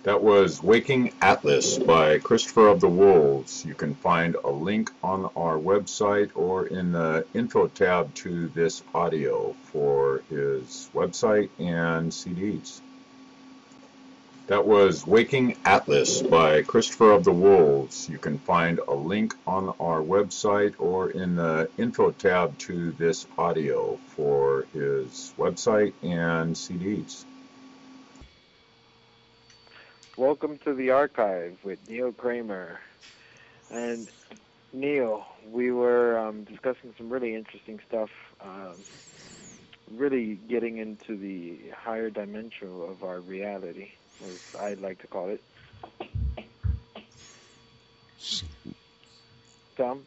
That was Waking Atlas by Christopher of the Wolves. You can find a link on our website or in the info tab to this audio for his website and CDs. That was Waking Atlas by Christopher of the Wolves. You can find a link on our website or in the info tab to this audio for his website and CDs. Welcome to the archive with Neil Kramer. And Neil, we were discussing some really interesting stuff, really getting into the higher dimension of our reality, as I'd like to call it. Tom?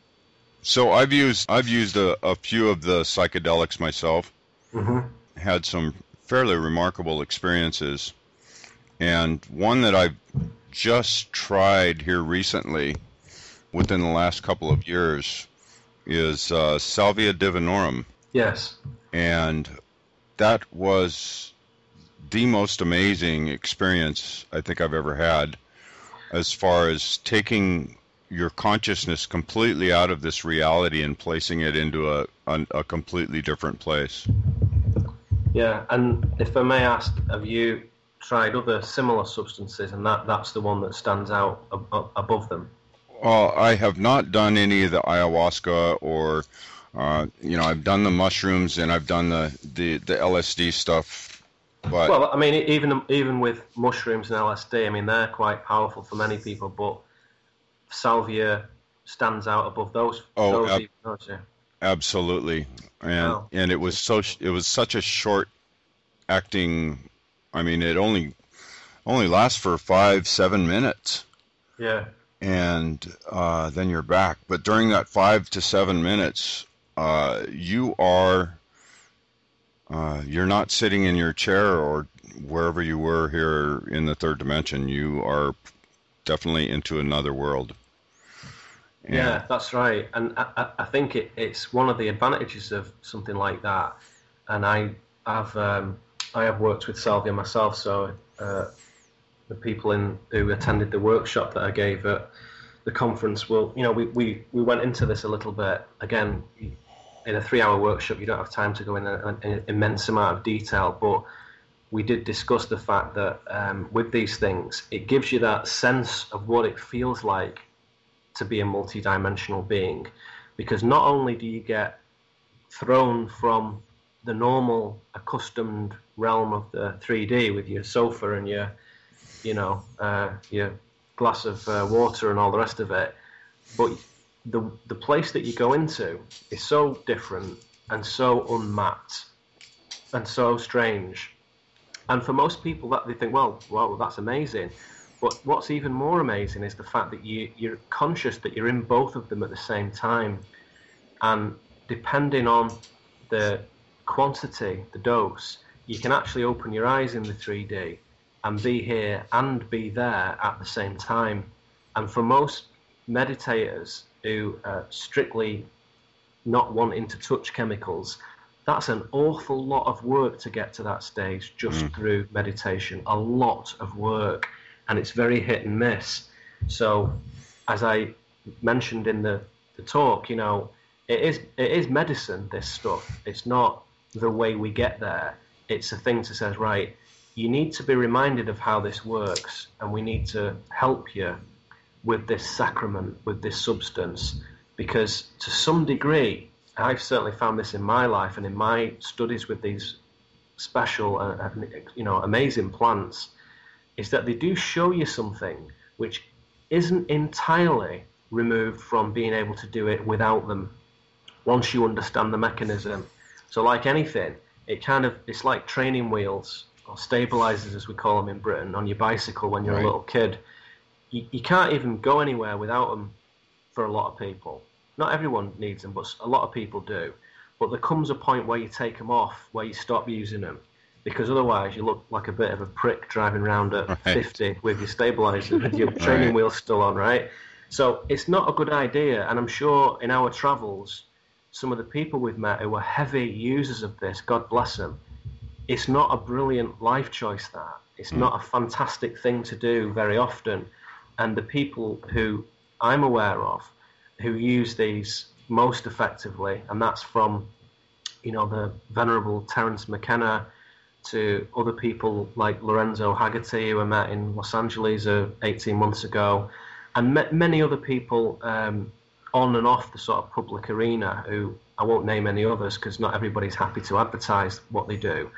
So I've used a few of the psychedelics myself. Mm-hmm. Had some fairly remarkable experiences. And one that I've just tried here recently, within the last couple of years, is Salvia divinorum. Yes. And that was the most amazing experience I think I've ever had, as far as taking your consciousness completely out of this reality and placing it into a completely different place. Yeah, and if I may ask, have you tried other similar substances, and that's the one that stands out above them? Well, I have not done any of the ayahuasca or, I've done the mushrooms and I've done the LSD stuff. But well, I mean, even with mushrooms and LSD, I mean, they're quite powerful for many people, but salvia stands out above those. Absolutely, and it was such a short acting. I mean, it only lasts for 5-7 minutes. Yeah. and then you're back. But during that 5 to 7 minutes, you're not sitting in your chair or wherever you were here in the third dimension. You are definitely into another world. Yeah, that's right. And I think it's one of the advantages of something like that. And I have worked with Salvia myself, so the people who attended the workshop that I gave at the conference will, we went into this a little bit. Again, in a 3-hour workshop, you don't have time to go in an immense amount of detail, but we did discuss the fact that with these things, it gives you that sense of what it feels like to be a multidimensional being, because not only do you get thrown from the normal accustomed realm of the 3D with your sofa and your glass of water and all the rest of it, but the place that you go into is so different and so unmapped and so strange. And for most people, that they think, well, that's amazing. But what's even more amazing is the fact that you're conscious that you're in both of them at the same time. And depending on the quantity, the dose, you can actually open your eyes in the 3D and be here and be there at the same time. And for most meditators who are strictly not wanting to touch chemicals, that's an awful lot of work to get to that stage just through meditation. A lot of work. And it's very hit and miss. So, as I mentioned in the talk, it is medicine, this stuff. It's not the way we get there. It's a thing that says, right, you need to be reminded of how this works, and we need to help you with this sacrament, with this substance, because to some degree, I've certainly found this in my life and in my studies with these special, amazing plants, is that they do show you something which isn't entirely removed from being able to do it without them once you understand the mechanism. So like anything, it's like training wheels or stabilizers, as we call them in Britain, on your bicycle when you're a little kid. You can't even go anywhere without them for a lot of people. Not everyone needs them, but a lot of people do. But there comes a point where you take them off, where you stop using them, because otherwise you look like a bit of a prick driving around at 50 with your stabilizer, with your training wheels still on, right? So it's not a good idea, and I'm sure in our travels, some of the people we've met who are heavy users of this, God bless them, it's not a brilliant life choice, that. It's not a fantastic thing to do very often. And the people who I'm aware of who use these most effectively, and that's from, the Venerable Terence McKenna to other people like Lorenzo Haggerty, who I met in Los Angeles 18 months ago, and many other people on and off the sort of public arena, who I won't name any others because not everybody's happy to advertise what they do.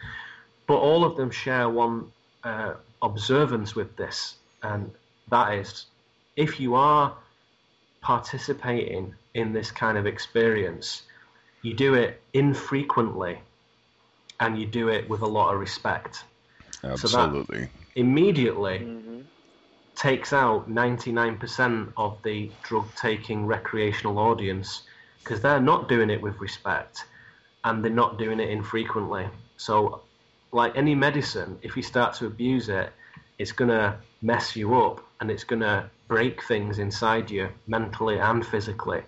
But all of them share one observance with this, and that is, if you are participating in this kind of experience, you do it infrequently and you do it with a lot of respect. Absolutely. So that immediately takes out 99% of the drug-taking recreational audience, because they're not doing it with respect and they're not doing it infrequently. So like any medicine, if you start to abuse it, it's going to mess you up and it's going to break things inside you mentally and physically.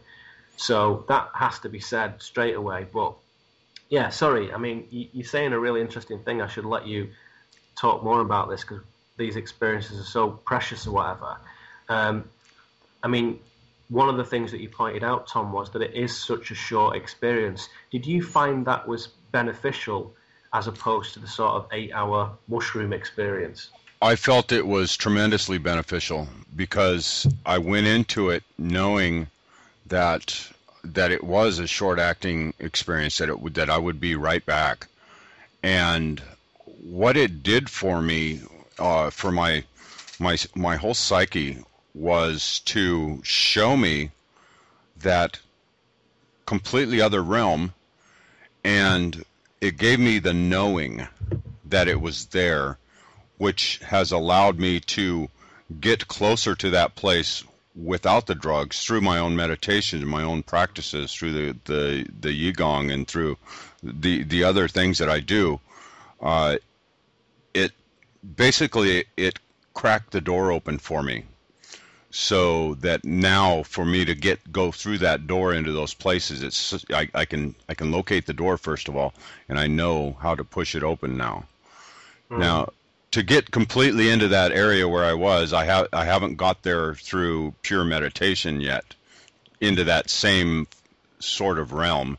So that has to be said straight away. But yeah, sorry, I mean, you're saying a really interesting thing. I should let you talk more about this because these experiences are so precious or whatever. I mean, one of the things that you pointed out, Tom, was that it is such a short experience. Did you find that was beneficial as opposed to the sort of 8-hour mushroom experience? I felt it was tremendously beneficial because I went into it knowing that it was a short-acting experience, that I would be right back. And what it did for me, for my whole psyche, was to show me that completely other realm, and it gave me the knowing that it was there, which has allowed me to get closer to that place without the drugs, through my own meditation and my own practices, through the Yigong and through the other things that I do, it basically it cracked the door open for me. So that now for me to go through that door into those places, I can locate the door first of all, and I know how to push it open now. Now, to get completely into that area where I was, I haven't got there through pure meditation yet, into that same sort of realm.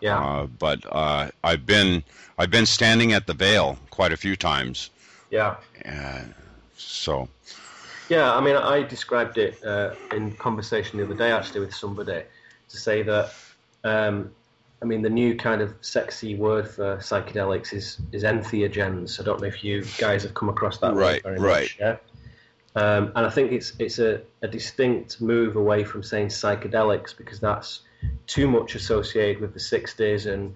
Yeah. But I've been standing at the veil quite a few times. Yeah. So. Yeah, I mean, I described it in conversation the other day, actually, with somebody, to say that, I mean, the new kind of sexy word for psychedelics is entheogens. I don't know if you guys have come across that word very much. Yeah? And I think it's a distinct move away from saying psychedelics, because that's too much associated with the 60s and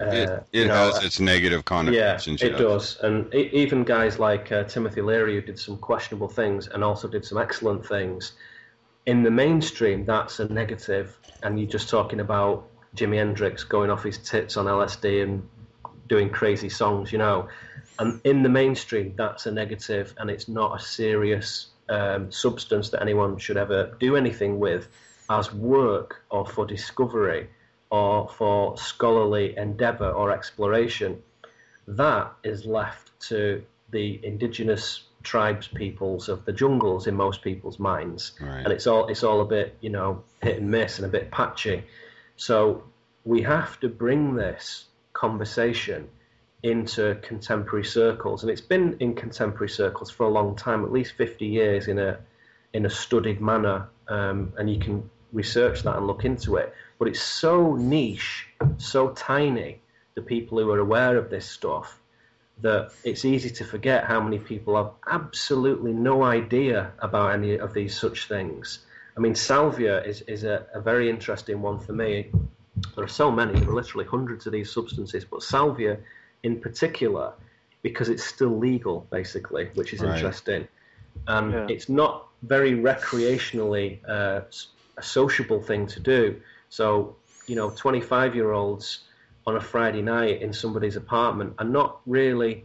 it has its negative connotations. Yeah, it does. And even guys like Timothy Leary, who did some questionable things and also did some excellent things, in the mainstream, that's a negative. And you're just talking about Jimi Hendrix going off his tits on LSD and doing crazy songs, you know. And in the mainstream, that's a negative, and it's not a serious substance that anyone should ever do anything with as work or for discovery or for scholarly endeavour or exploration. That is left to the indigenous tribes peoples of the jungles in most people's minds. Right. And it's all a bit, you know, hit and miss and a bit patchy. So we have to bring this conversation into contemporary circles, and it's been in contemporary circles for a long time, at least 50 years in a studied manner, and you can research that and look into it. But it's so niche, so tiny, the people who are aware of this stuff, that it's easy to forget how many people have absolutely no idea about any of these such things. I mean, salvia is a very interesting one for me. There are so many, there are literally hundreds of these substances, but salvia in particular, because it's still legal, basically, which is interesting. And it's not very recreationally a sociable thing to do. So, you know, 25-year-olds on a Friday night in somebody's apartment are not really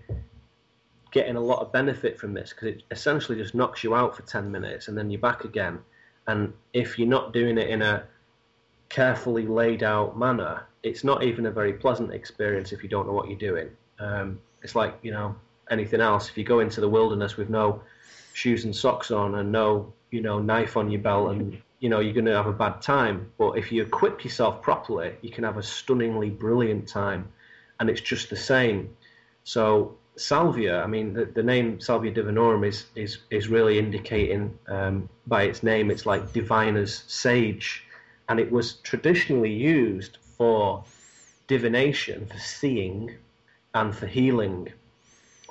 getting a lot of benefit from this, because it essentially just knocks you out for 10 minutes and then you're back again. And if you're not doing it in a carefully laid out manner, it's not even a very pleasant experience if you don't know what you're doing. It's like, you know, anything else. If you go into the wilderness with no shoes and socks on and no, you know, knife on your belt, and you know, you're going to have a bad time. But if you equip yourself properly, you can have a stunningly brilliant time. And it's just the same. So salvia, I mean, the name Salvia divinorum is really indicating by its name, it's like diviner's sage. And it was traditionally used for divination, for seeing, and for healing.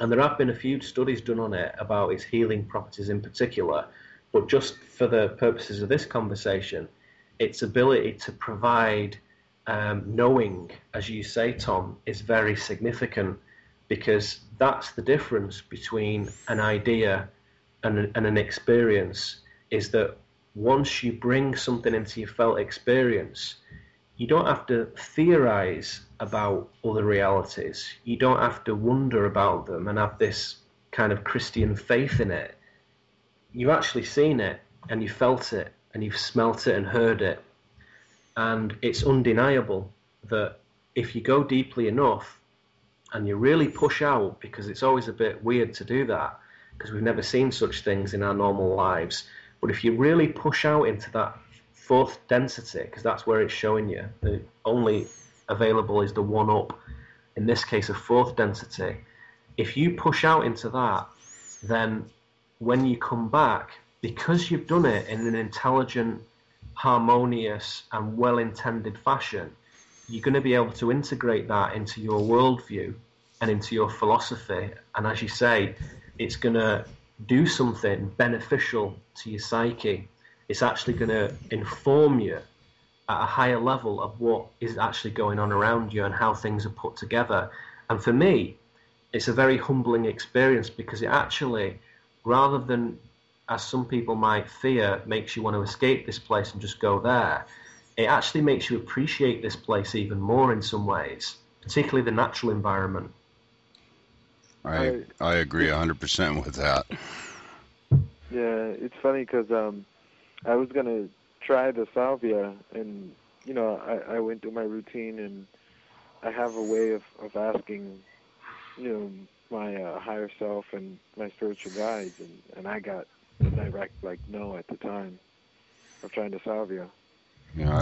And there have been a few studies done on it about its healing properties in particular. But just for the purposes of this conversation, its ability to provide knowing, as you say, Tom, is very significant, because that's the difference between an idea and an experience, is that once you bring something into your felt experience, you don't have to theorize about other realities. You don't have to wonder about them and have this kind of Christian faith in it. You've actually seen it, and you felt it, and you've smelt it and heard it. And it's undeniable that if you go deeply enough and you really push out, because it's always a bit weird to do that, because we've never seen such things in our normal lives, but if you really push out into that fourth density, because that's where it's showing you, the only available is the one up, in this case a fourth density. If you push out into that, then when you come back, because you've done it in an intelligent, harmonious and well-intended fashion, you're going to be able to integrate that into your worldview and into your philosophy. And as you say, it's going to do something beneficial to your psyche. It's actually going to inform you at a higher level of what is actually going on around you and how things are put together. And for me, it's a very humbling experience, because it actually, rather than as some people might fear, makes you want to escape this place and just go there, it actually makes you appreciate this place even more in some ways, particularly the natural environment. I agree 100% with that. Yeah, it's funny because I was going to try the salvia, and, I went through my routine, and I have a way of asking, my higher self and my spiritual guides, and I got a direct, no at the time of trying the salvia. Yeah,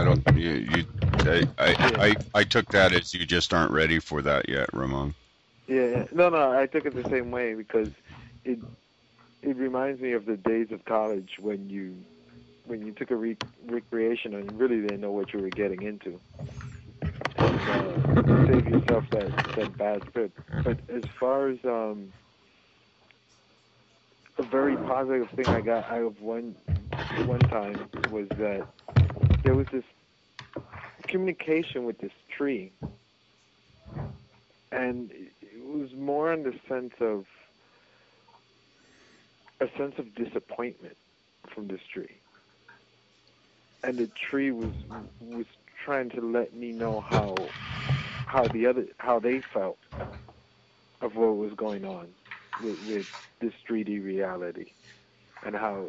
I took that as you just aren't ready for that yet, Ramon. Yeah, no, I took it the same way because it reminds me of the days of college when you took a recreation and you really didn't know what you were getting into, and save yourself that bad trip. But as far as a very positive thing I got out of one time was that there was this communication with this tree, and it was more in the sense of a sense of disappointment from this tree, and the tree was trying to let me know how they felt of what was going on with this 3D reality, and how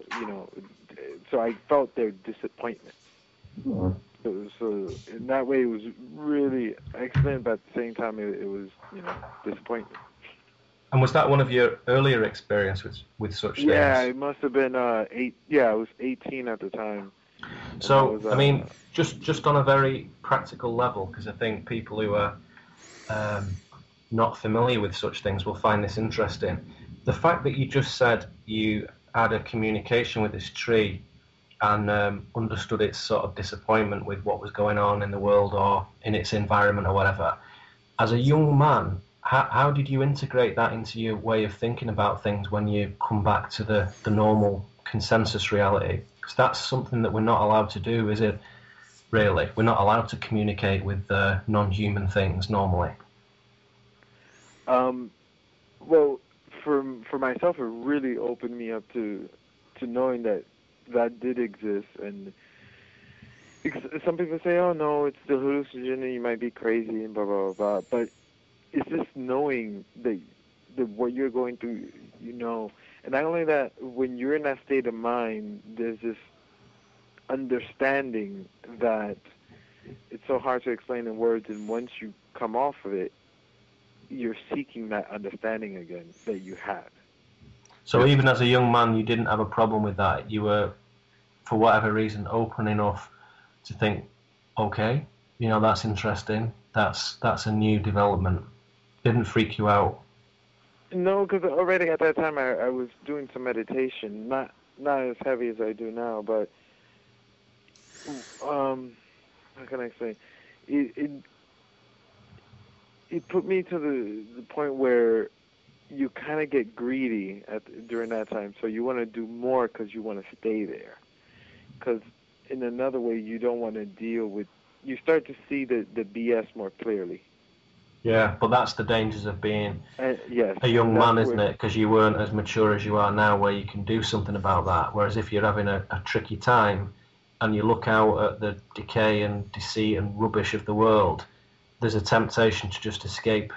so I felt their disappointment. So in that way, it was really excellent, but at the same time, it was disappointment. And was that one of your earlier experiences with such things? Yeah, it must have been 8. Yeah, I was 18 at the time. So I mean, just on a very practical level, because I think people who are not familiar with such things will find this interesting. The fact that you just said you had a communication with this tree and understood its sort of disappointment with what was going on in the world or in its environment or whatever. As a young man, how did you integrate that into your way of thinking about things when you come back to the normal consensus reality? Because that's something that we're not allowed to do, is it? Really, we're not allowed to communicate with non-human things normally. Well, for myself, it really opened me up to knowing that did exist, and some people say, "Oh no, it's the hallucinogen, and you might be crazy," and blah blah blah. But it's just knowing that what you're going through, and not only that, when you're in that state of mind, there's this understanding that it's so hard to explain in words, and once you come off of it, you're seeking that understanding again that you had. So even as a young man, you didn't have a problem with that. You were, for whatever reason, open enough to think, okay, that's interesting. That's a new development. Didn't freak you out? No, because already at that time I was doing some meditation, not as heavy as I do now, but how can I say? It put me to the point where you kind of get greedy during that time, so you want to do more because you want to stay there. Because in another way, you don't want to deal with. You start to see the BS more clearly. Yeah, but that's the dangers of being yes, a young man, isn't it? Because you weren't as mature as you are now, where you can do something about that. Whereas if you're having a tricky time and you look out at the decay and deceit and rubbish of the world, there's a temptation to just escape.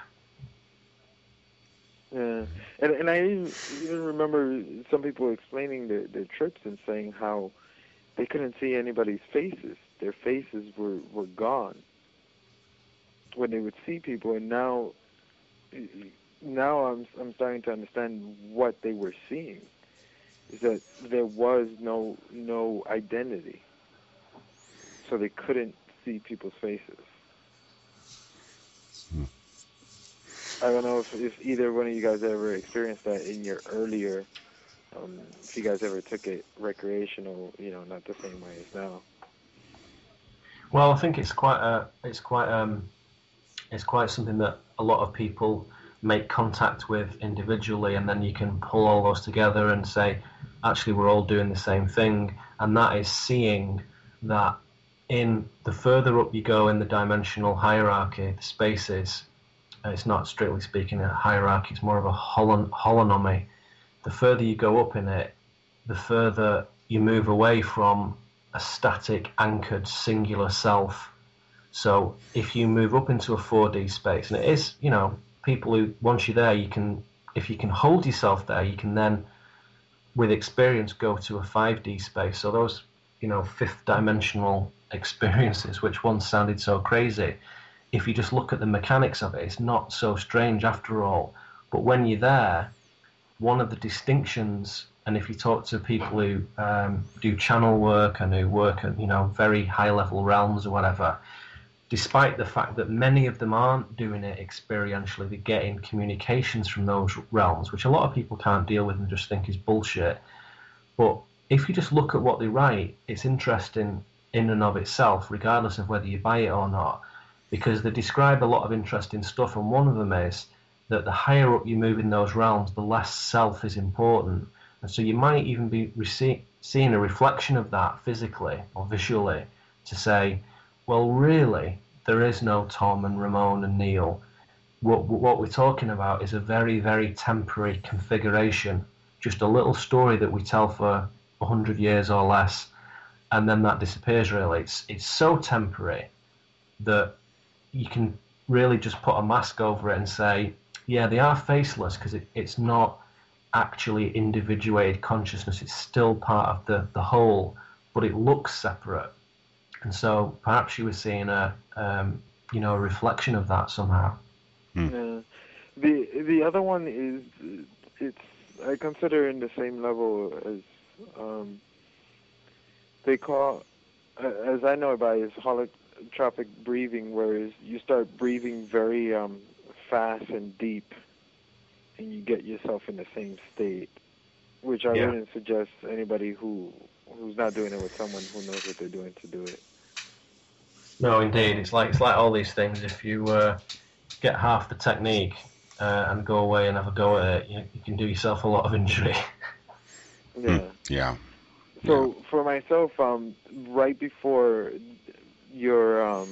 Yeah, and I even remember some people explaining their trips and saying how they couldn't see anybody's faces. Their faces were gone when they would see people, and now I'm starting to understand what they were seeing. Is that there was no identity, so they couldn't see people's faces. I don't know if either one of you guys ever experienced that in your earlier, if you guys ever took it recreational, not the same way as now. Well, I think it's quite something that a lot of people make contact with individually, and then you can pull all those together and say, actually, we're all doing the same thing, and that is seeing that in the further up you go in the dimensional hierarchy, the spaces. It's not strictly speaking a hierarchy, it's more of a holonomy. The further you go up in it, the further you move away from a static, anchored, singular self. So if you move up into a 4D space, and it is, you know, people who, once you're there, if you can hold yourself there, you can then, with experience, go to a 5D space. So those, you know, fifth dimensional experiences, which once sounded so crazy, if you just look at the mechanics of it, it's not so strange after all. But when you're there, one of the distinctions, and if you talk to people who do channel work and who work at, you know, very high level realms or whatever, despite the fact that many of them aren't doing it experientially, they're getting communications from those realms, which a lot of people can't deal with and just think is bullshit. But if you just look at what they write, it's interesting in and of itself, regardless of whether you buy it or not, because they describe a lot of interesting stuff, and one of them is that the higher up you move in those realms, the less self is important. And so you might even be seeing a reflection of that physically or visually to say, well, really, there is no Tom and Ramon and Neil. What we're talking about is a very, very temporary configuration, just a little story that we tell for 100 years or less, and then that disappears, really. It's so temporary that you can really just put a mask over it and say, yeah, they are faceless, because it's not actually individuated consciousness. It's still part of the whole, but it looks separate. And so perhaps you were seeing a reflection of that somehow. Yeah. The other one is I consider in the same level as they call, as I know about it, is holotropic breathing, whereas you start breathing very fast and deep, and you get yourself in the same state, which I wouldn't suggest anybody who's not doing it with someone who knows what they're doing to do it. No, indeed, it's like all these things. If you get half the technique and go away and have a go at it, you can do yourself a lot of injury. Yeah. Yeah. So for myself, right before your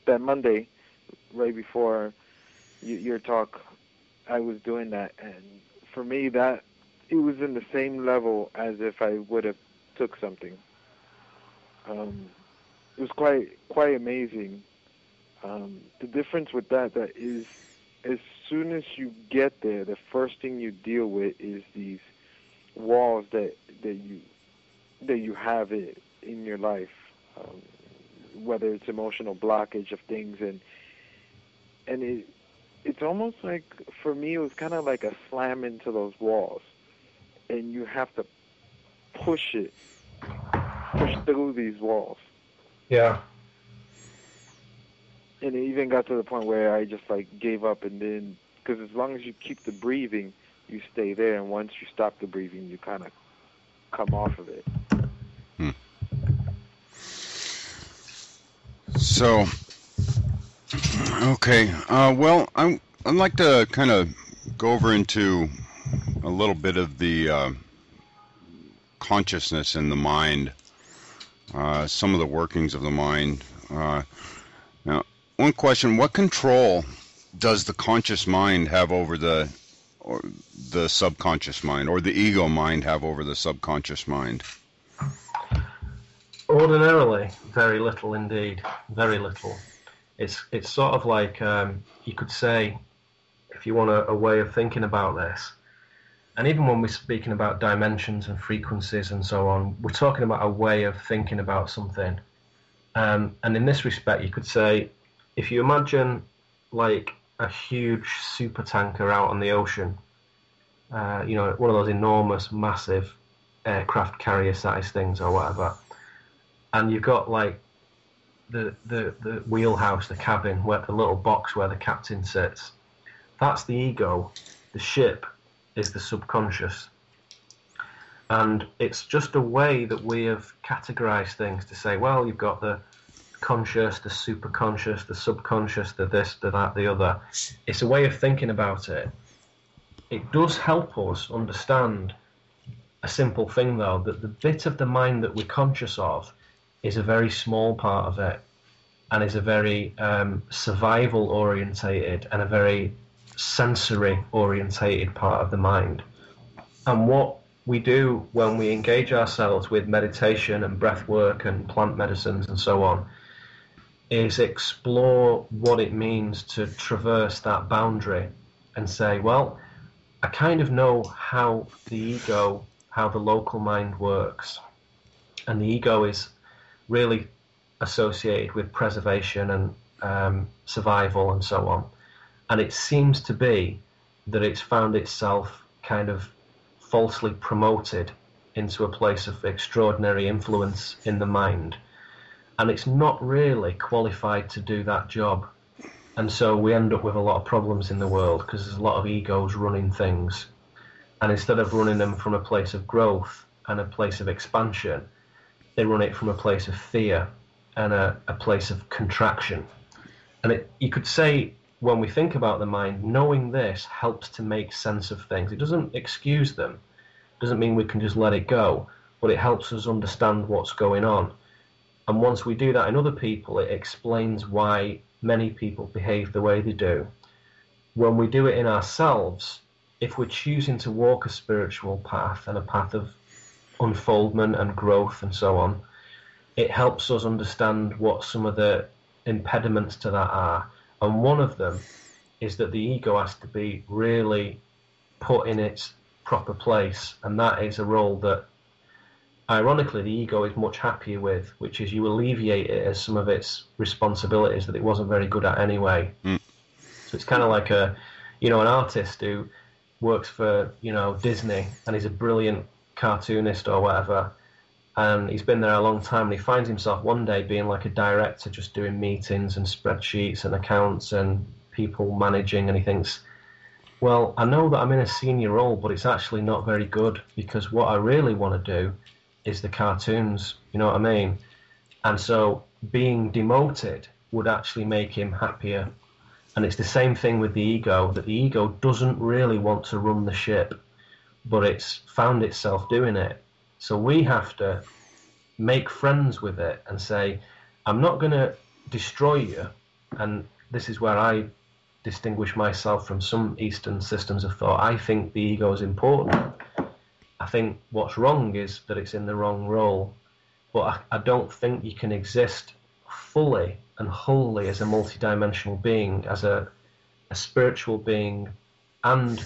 that Monday, right before your talk, I was doing that, and for me, that it was in the same level as if I would have took something. It was quite amazing. The difference with that is, as soon as you get there, the first thing you deal with is these walls that you have in your life, whether it's emotional blockage of things, and it's almost like, for me, it was kind of like a slam into those walls, and you have to push through these walls. Yeah. And it even got to the point where I just gave up, and then, because as long as you keep the breathing, you stay there, and once you stop the breathing, you kind of come off of it. So, okay, well, I'd like to kind of go over into a little bit of the consciousness in the mind, some of the workings of the mind. Now, one question: what control does the conscious mind have over the subconscious mind, or the ego mind have over the subconscious mind? Ordinarily, very little indeed, very little. It's sort of like, you could say, if you want a way of thinking about this, and even when we're speaking about dimensions and frequencies and so on, we're talking about a way of thinking about something. And in this respect, you could say, if you imagine like a huge super tanker out on the ocean, one of those enormous, massive aircraft carrier size things or whatever, and you've got like the wheelhouse, the cabin, where the little box where the captain sits. That's the ego. The ship is the subconscious. And it's just a way that we have categorized things to say, well, you've got the conscious, the superconscious, the subconscious, the this, the that, the other. It's a way of thinking about it. It does help us understand a simple thing, though, that the bit of the mind that we're conscious of is a very small part of it, and is a very survival orientated and a very sensory orientated part of the mind. And what we do when we engage ourselves with meditation and breath work and plant medicines and so on is explore what it means to traverse that boundary and say, well, I kind of know how the ego, how the local mind works. And the ego is really associated with preservation and survival and so on. And it seems to be that it's found itself kind of falsely promoted into a place of extraordinary influence in the mind. And it's not really qualified to do that job. And so we end up with a lot of problems in the world because there's a lot of egos running things. And instead of running them from a place of growth and a place of expansion, they run it from a place of fear and a place of contraction. And you could say, when we think about the mind, knowing this helps to make sense of things. It doesn't excuse them. It doesn't mean we can just let it go, but it helps us understand what's going on. And once we do that in other people, it explains why many people behave the way they do. When we do it in ourselves, if we're choosing to walk a spiritual path and a path of unfoldment and growth and so on, it helps us understand what some of the impediments to that are. And one of them is that the ego has to be really put in its proper place. And that is a role that, ironically, the ego is much happier with, which is you alleviate it as some of its responsibilities that it wasn't very good at anyway. So it's kind of like an artist who works for, Disney, and he's a brilliant cartoonist or whatever. And he's been there a long time, and he finds himself one day being like a director, just doing meetings and spreadsheets and accounts and people managing, and he thinks, well, I know that I'm in a senior role, but it's actually not very good, because what I really want to do is the cartoons, you know what I mean? And so being demoted would actually make him happier. And it's the same thing with the ego, that the ego doesn't really want to run the ship, but it's found itself doing it. So we have to make friends with it and say, I'm not going to destroy you. And this is where I distinguish myself from some Eastern systems of thought. I think the ego is important. I think what's wrong is that it's in the wrong role. But I don't think you can exist fully and wholly as a multidimensional being, as a spiritual being and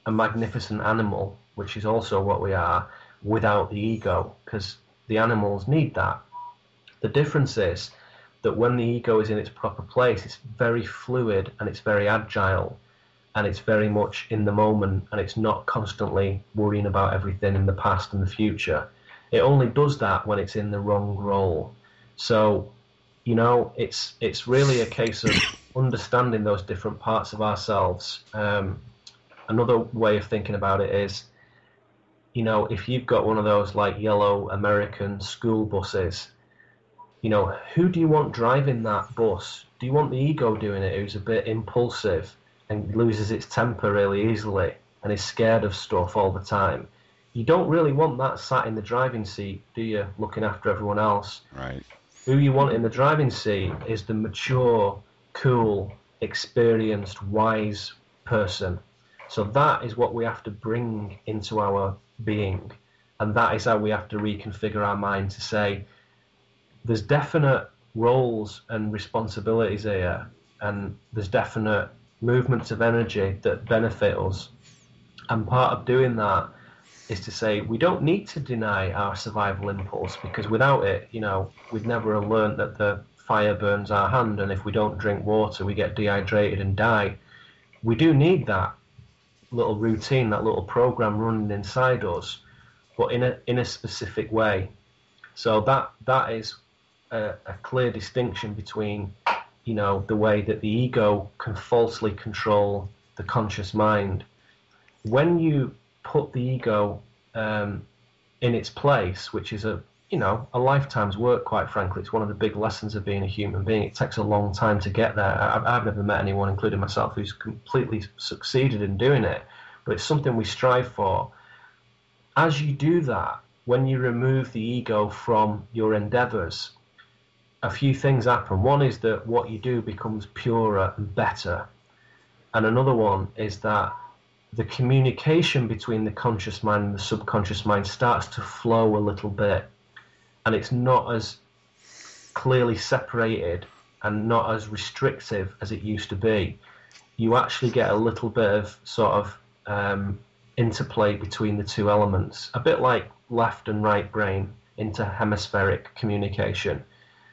a magnificent animal, which is also what we are, without the ego, because the animals need that. The difference is that when the ego is in its proper place, it's very fluid and it's very agile and it's very much in the moment, and it's not constantly worrying about everything in the past and the future. It only does that when it's in the wrong role. So, it's really a case of understanding those different parts of ourselves. Another way of thinking about it is, if you've got one of those like yellow American school buses, who do you want driving that bus? Do you want the ego doing it, who's a bit impulsive and loses its temper really easily and is scared of stuff all the time? You don't really want that sat in the driving seat, do you, looking after everyone else? Right. Who you want in the driving seat is the mature, cool, experienced, wise person. So that is what we have to bring into our being, and that is how we have to reconfigure our mind to say there's definite roles and responsibilities here, and there's definite movements of energy that benefit us, and part of doing that is to say we don't need to deny our survival impulse, because without it, we'd never have learned that the fire burns our hand, and if we don't drink water we get dehydrated and die. We do need that little routine, that little program running inside us, but in a specific way. So that is a clear distinction between the way that the ego can falsely control the conscious mind. When you put the ego in its place, which is a lifetime's work, quite frankly. It's one of the big lessons of being a human being. It takes a long time to get there. I've never met anyone, including myself, who's completely succeeded in doing it, but it's something we strive for. As you do that, when you remove the ego from your endeavors, a few things happen. One is that what you do becomes purer and better. And another one is that the communication between the conscious mind and the subconscious mind starts to flow a little bit, and it's not as clearly separated and not as restrictive as it used to be. You actually get a little bit of sort of interplay between the two elements, a bit like left and right brain interhemispheric communication.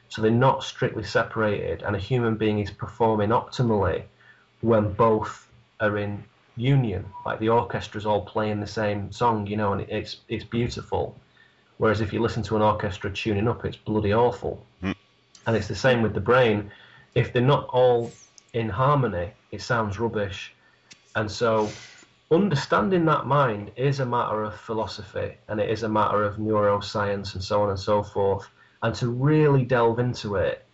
So they're not strictly separated, and a human being is performing optimally when both are in union, like the orchestra's all playing the same song, you know, and it's beautiful. Whereas if you listen to an orchestra tuning up, it's bloody awful. And it's the same with the brain. If they're not all in harmony, it sounds rubbish. And so understanding that mind is a matter of philosophy, and it is a matter of neuroscience and so on and so forth. And to really delve into it,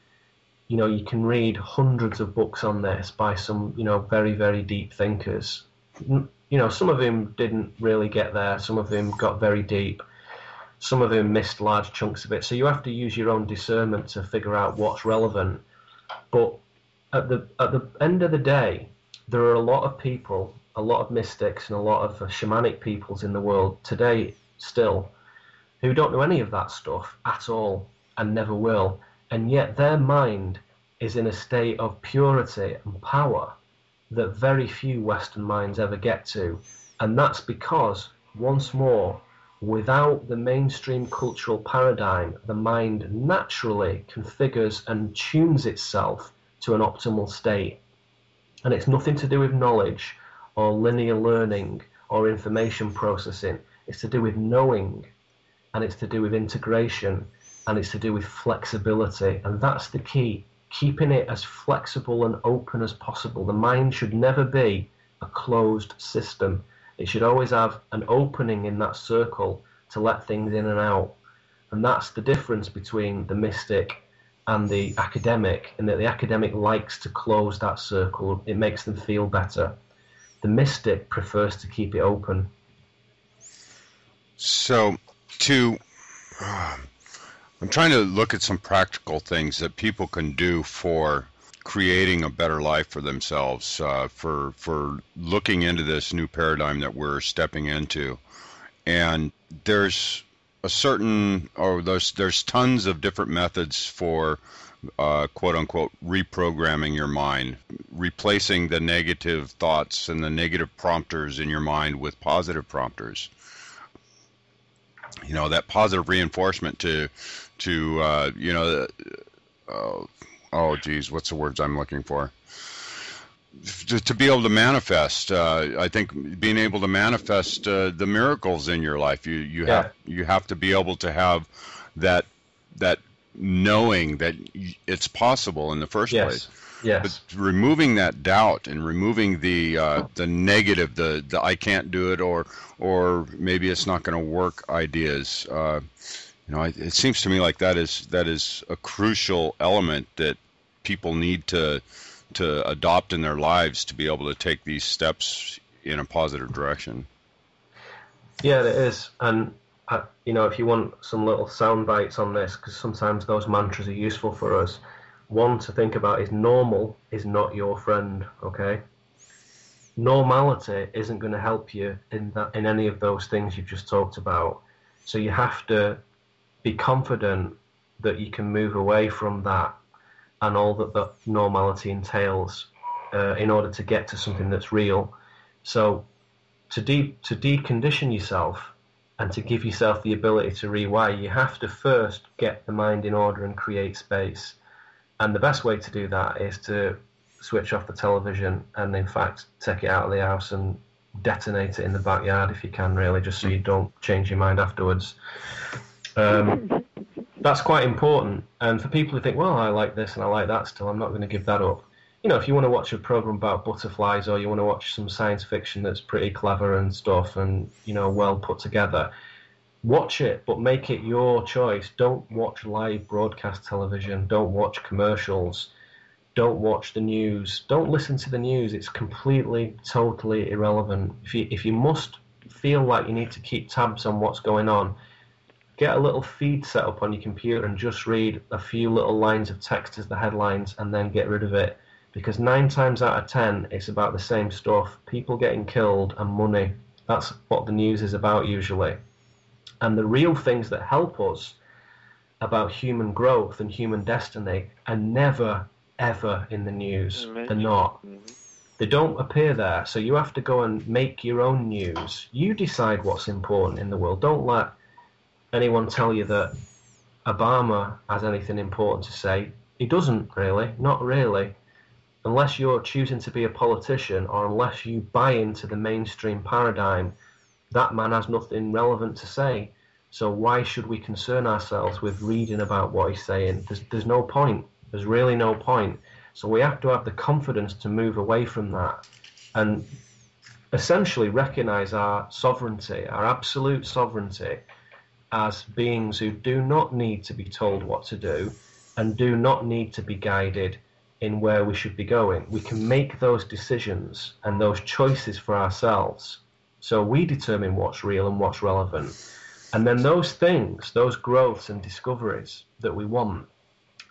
you know, you can read hundreds of books on this by some, you know, very, very deep thinkers. You know, some of them didn't really get there. Some of them got very deep. Some of them missed large chunks of it. So you have to use your own discernment to figure out what's relevant. But at the end of the day, there are a lot of people, a lot of mystics and a lot of shamanic peoples in the world today still who don't know any of that stuff at all and never will. And yet their mind is in a state of purity and power that very few Western minds ever get to. And that's because, once more, without the mainstream cultural paradigm, the mind naturally configures and tunes itself to an optimal state. And it's nothing to do with knowledge or linear learning or information processing. It's to do with knowing, and it's to do with integration, and it's to do with flexibility. And that's the key, keeping it as flexible and open as possible. The mind should never be a closed system. It should always have an opening in that circle to let things in and out. And that's the difference between the mystic and the academic, in that the academic likes to close that circle. It makes them feel better. The mystic prefers to keep it open. So, I'm trying to look at some practical things that people can do for creating a better life for themselves, for looking into this new paradigm that we're stepping into. And there's there's tons of different methods for quote unquote reprogramming your mind, replacing the negative thoughts and the negative prompters in your mind with positive prompters. You know, that positive reinforcement to you know, oh geez, what's the words I'm looking for? To be able to manifest, I think being able to manifest the miracles in your life, you have to be able to have that knowing that it's possible in the first place. Yes. But removing that doubt and removing the negative, the I can't do it, or maybe it's not going to work ideas. You know, it seems to me like that is a crucial element that people need to adopt in their lives to be able to take these steps in a positive direction. Yeah, it is. And you know, if you want some little sound bites on this, because sometimes those mantras are useful for us. One to think about is normal is not your friend, okay? Normality isn't going to help you in any of those things you've just talked about. So you have to be confident that you can move away from that and all that normality entails in order to get to something that's real. So to decondition yourself and to give yourself the ability to rewire, you have to first get the mind in order and create space. And the best way to do that is to switch off the television and, in fact, take it out of the house and detonate it in the backyard if you can, really, just so you don't change your mind afterwards. That's quite important. And for people who think, well, I like this and I like that still, I'm not going to give that up. You know, if you want to watch a program about butterflies, or you want to watch some science fiction that's pretty clever and stuff and, you know, well put together, watch it, but make it your choice. Don't watch live broadcast television. Don't watch commercials. Don't watch the news. Don't listen to the news. It's completely, totally irrelevant. If you must feel like you need to keep tabs on what's going on, get a little feed set up on your computer and just read a few little lines of text as the headlines and then get rid of it. because 9 times out of 10 it's about the same stuff: people getting killed and money. That's what the news is about usually. And the real things that help us about human growth and human destiny are never ever in the news. They're not. They don't appear there, so you have to go and make your own news. You decide what's important in the world. Don't let anyone tell you that Obama has anything important to say. He doesn't really, not really. Unless you're choosing to be a politician, or unless you buy into the mainstream paradigm, that man has nothing relevant to say. So why should we concern ourselves with reading about what he's saying? There's no point. There's really no point. So we have to have the confidence to move away from that and essentially recognize our sovereignty, our absolute sovereignty, as beings who do not need to be told what to do and do not need to be guided in where we should be going. We can make those decisions and those choices for ourselves. So we determine what's real and what's relevant. And then those things, those growths and discoveries that we want,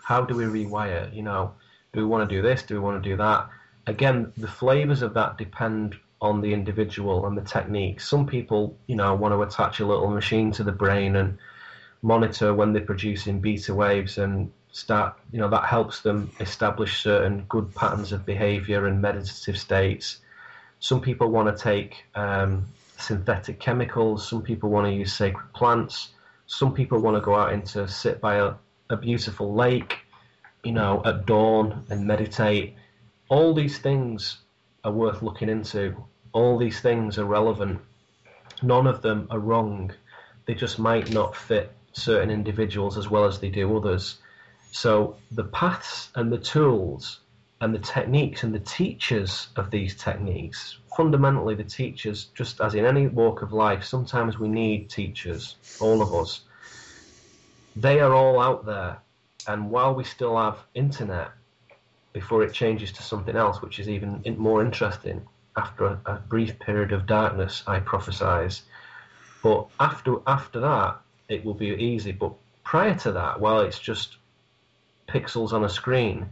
how do we rewire? You know, do we want to do this? Do we want to do that? Again, the flavors of that depend on the individual and the techniques. Some people, you know, want to attach a little machine to the brain and monitor when they're producing beta waves and start, you know, that helps them establish certain good patterns of behavior and meditative states. Some people want to take synthetic chemicals. Some people want to use sacred plants. Some people want to go out and to sit by a beautiful lake, you know, at dawn and meditate. All these things are worth looking into. All these things are relevant. None of them are wrong. They just might not fit certain individuals as well as they do others. So the paths and the tools and the techniques and the teachers of these techniques, fundamentally the teachers, just as in any walk of life, sometimes we need teachers, all of us. They are all out there. And while we still have internet, before it changes to something else, which is even more interesting, after a brief period of darkness, I prophesize. But after that, it will be easy. But prior to that, while it's just pixels on a screen,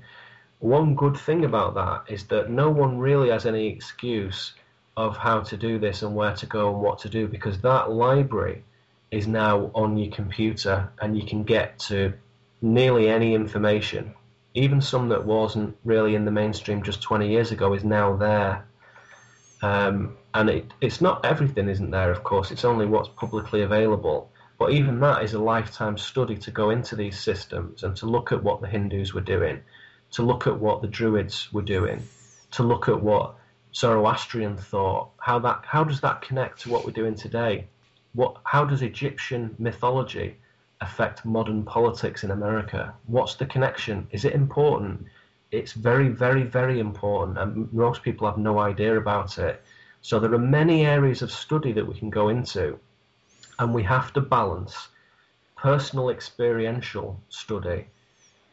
one good thing about that is that no one really has any excuse of how to do this and where to go and what to do, because that library is now on your computer and you can get to nearly any information. Even some that wasn't really in the mainstream just 20 years ago is now there. And it's not everything isn't there, of course. It's only what's publicly available. But even that is a lifetime study to go into these systems and to look at what the Hindus were doing, to look at what the Druids were doing, to look at what Zoroastrian thought. How does that connect to what we're doing today? How does Egyptian mythology affect modern politics in America? What's the connection? Is it important? It's very, very, very important, and most people have no idea about it. So there are many areas of study that we can go into, and we have to balance personal experiential study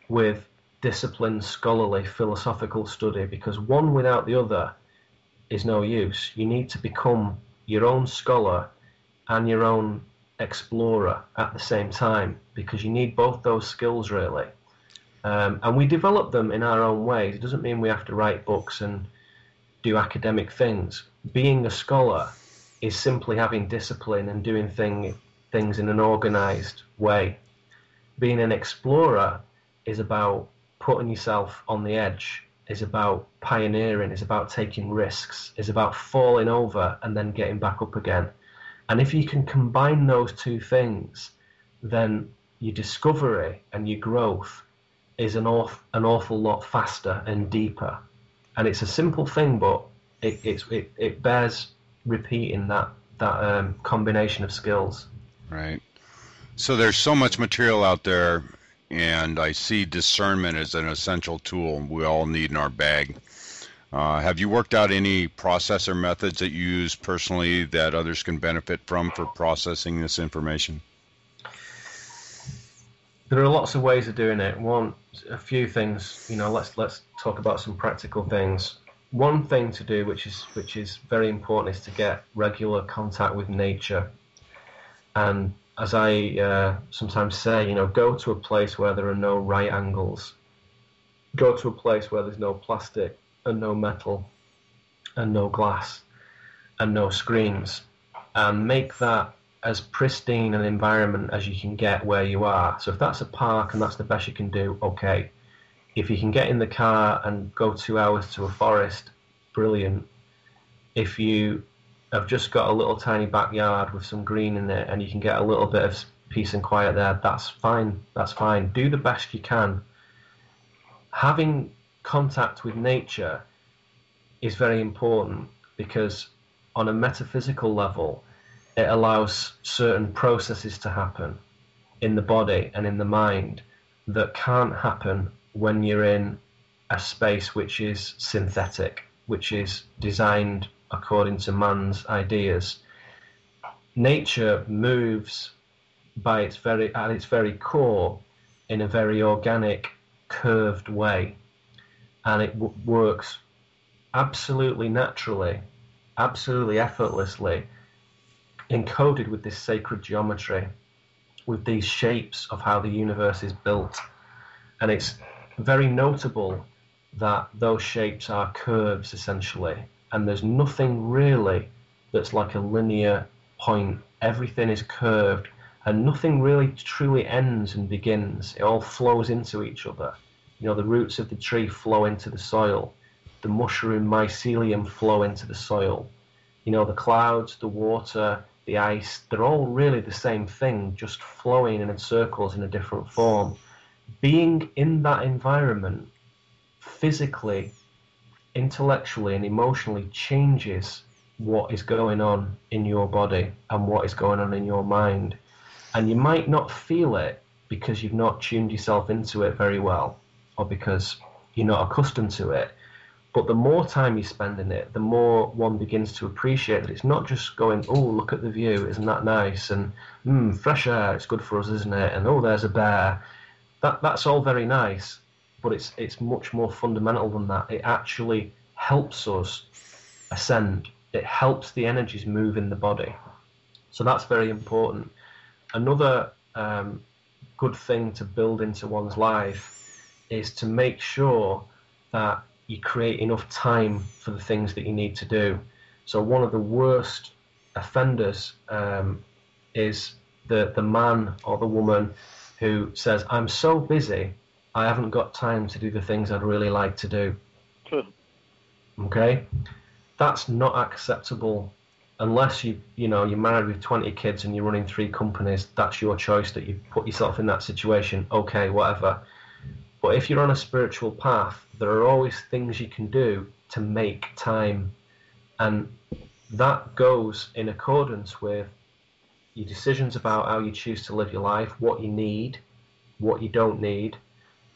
with disciplined, scholarly, philosophical study, because one without the other is no use. You need to become your own scholar and your own explorer at the same time, because you need both those skills really. And we develop them in our own ways. It doesn't mean we have to write books and do academic things. Being a scholar is simply having discipline and doing things in an organized way. Being an explorer is about putting yourself on the edge, is about pioneering, is about taking risks, is about falling over and then getting back up again. And if you can combine those two things, then your discovery and your growth is an awful lot faster and deeper. And it's a simple thing, but it bears repeating that combination of skills. Right. So there's so much material out there, and I see discernment as an essential tool we all need in our bag. Have you worked out any process or methods that you use personally that others can benefit from for processing this information? There are lots of ways of doing it. A few things, let's talk about some practical things. One thing to do, which is very important, is to get regular contact with nature. And as I sometimes say, go to a place where there are no right angles. Go to a place where there's no plastic and no metal and no glass and no screens, and make that as pristine an environment as you can get where you are. So if that's a park and that's the best you can do, okay. If you can get in the car and go 2 hours to a forest, brilliant. If you have just got a little tiny backyard with some green in it and you can get a little bit of peace and quiet there, that's fine. That's fine. Do the best you can. Having contact with nature is very important, because on a metaphysical level, it allows certain processes to happen in the body and in the mind that can't happen when you're in a space which is synthetic, which is designed according to man's ideas. Nature moves at its very core in a very organic, curved way, and it works absolutely naturally, absolutely effortlessly, encoded with this sacred geometry, with these shapes of how the universe is built. And it's very notable that those shapes are curves, essentially, and there's nothing really that's like a linear point. Everything is curved, and nothing really truly ends and begins. It all flows into each other. You know, the roots of the tree flow into the soil. The mushroom mycelium flow into the soil. You know, the clouds, the water, the ice, they're all really the same thing, just flowing in circles in a different form. Being in that environment physically, intellectually, and emotionally changes what is going on in your body and what is going on in your mind. And you might not feel it because you've not tuned yourself into it very well, or because you're not accustomed to it. But the more time you spend in it, the more one begins to appreciate that it's not just going, oh, look at the view, isn't that nice? And fresh air, it's good for us, isn't it? And oh, there's a bear. That's all very nice, but it's much more fundamental than that. It actually helps us ascend. It helps the energies move in the body. So that's very important. Another good thing to build into one's life is to make sure that you create enough time for the things that you need to do. So one of the worst offenders is the man or the woman who says, I'm so busy, I haven't got time to do the things I'd really like to do. Okay? That's not acceptable unless you're married with 20 kids and you're running 3 companies. That's your choice, that you put yourself in that situation. Okay, whatever. But if you're on a spiritual path, there are always things you can do to make time. And that goes in accordance with your decisions about how you choose to live your life, what you need, what you don't need,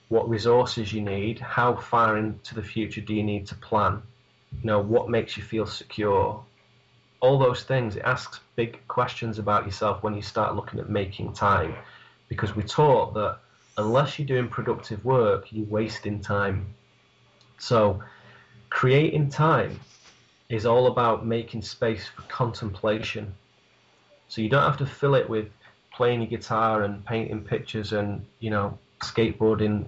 what resources you need, how far into the future do you need to plan, what makes you feel secure. All those things, it asks big questions about yourself when you start looking at making time, because we're taught that unless you're doing productive work, you're wasting time. So creating time is all about making space for contemplation. So you don't have to fill it with playing your guitar and painting pictures and, skateboarding,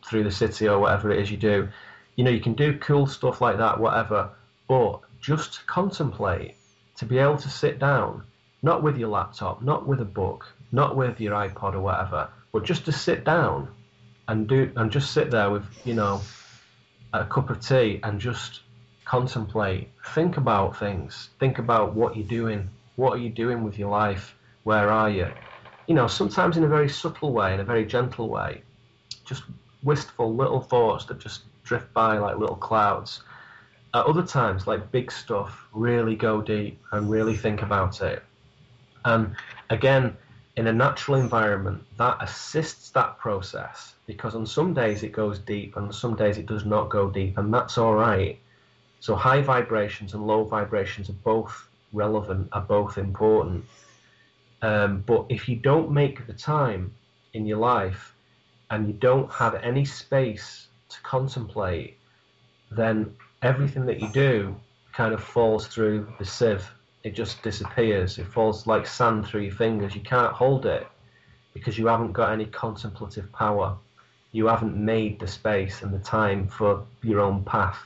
through the city or whatever it is you do. You can do cool stuff like that, whatever, but just to contemplate, to be able to sit down, not with your laptop, not with a book, not with your iPod or whatever, but just to sit down and just sit there with, a cup of tea and just contemplate, think about things, think about what you're doing. What are you doing with your life? Where are you? Sometimes in a very subtle way, in a very gentle way, just wistful little thoughts that just drift by like little clouds. At other times, like big stuff, really go deep and really think about it. And again, in a natural environment, that assists that process, because on some days it goes deep and on some days it does not go deep, and that's all right. So high vibrations and low vibrations are both relevant, are both important. But if you don't make the time in your life and you don't have any space to contemplate, then everything that you do kind of falls through the sieve. It just disappears. It falls like sand through your fingers. You can't hold it because you haven't got any contemplative power. you haven't made the space and the time for your own path.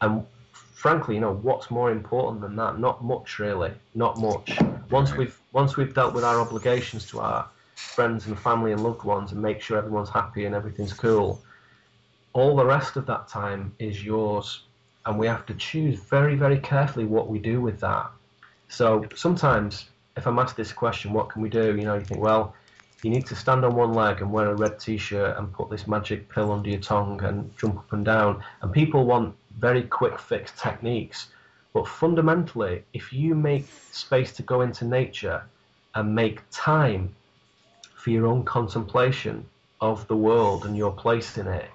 And frankly, what's more important than that? Not much, really. Not much. Once we've dealt with our obligations to our friends and family and loved ones and make sure everyone's happy and everything's cool, all the rest of that time is yours. And we have to choose very, very carefully what we do with that. So sometimes, if I'm asked this question, what can we do? You think, well, you need to stand on one leg and wear a red t-shirt and put this magic pill under your tongue and jump up and down. And people want very quick fix techniques. But fundamentally, if you make space to go into nature and make time for your own contemplation of the world and your place in it,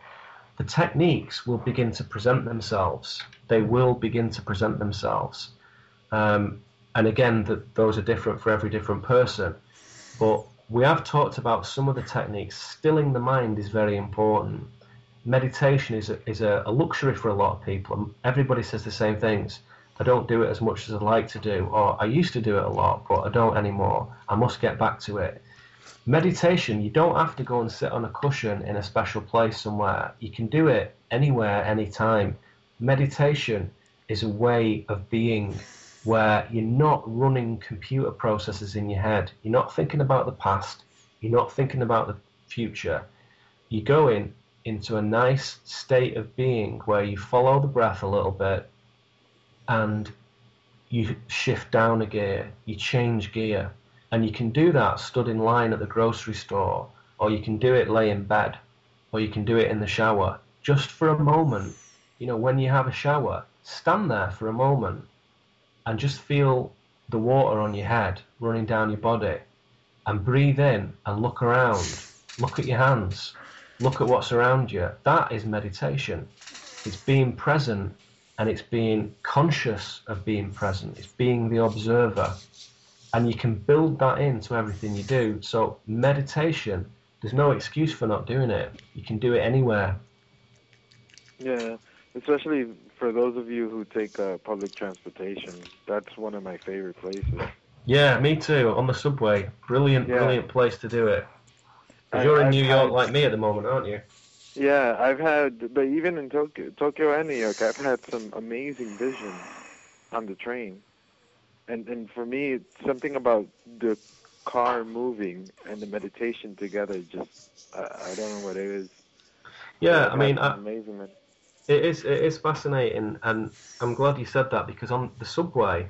the techniques will begin to present themselves. They will begin to present themselves. And again, those are different for every different person. But we have talked about some of the techniques. Stilling the mind is very important. Meditation is a luxury for a lot of people. Everybody says the same things. I don't do it as much as I'd like to do, or I used to do it a lot, but I don't anymore. I must get back to it. Meditation, you don't have to go and sit on a cushion in a special place somewhere. You can do it anywhere, anytime. Meditation is a way of being where you're not running computer processes in your head. You're not thinking about the past. You're not thinking about the future. You go into a nice state of being where you follow the breath a little bit and you shift down a gear, you change gear. And you can do that stood in line at the grocery store, or you can do it lay in bed, or you can do it in the shower. Just for a moment, when you have a shower, stand there for a moment and just feel the water on your head running down your body, and breathe in and look around. Look at your hands. Look at what's around you. That is meditation. It's being present, and it's being conscious of being present. It's being the observer. And you can build that into everything you do. So meditation, there's no excuse for not doing it. You can do it anywhere. Yeah, especially for those of you who take public transportation. That's one of my favorite places. Yeah, me too. On the subway. Brilliant place to do it. You're in New York like me at the moment, aren't you? Yeah, but even in Tokyo and New York, I've had some amazing visions on the train. And for me, it's something about the car moving and the meditation together. Just I don't know what it is. Yeah, amazing, man. It is fascinating, and I'm glad you said that, because on the subway,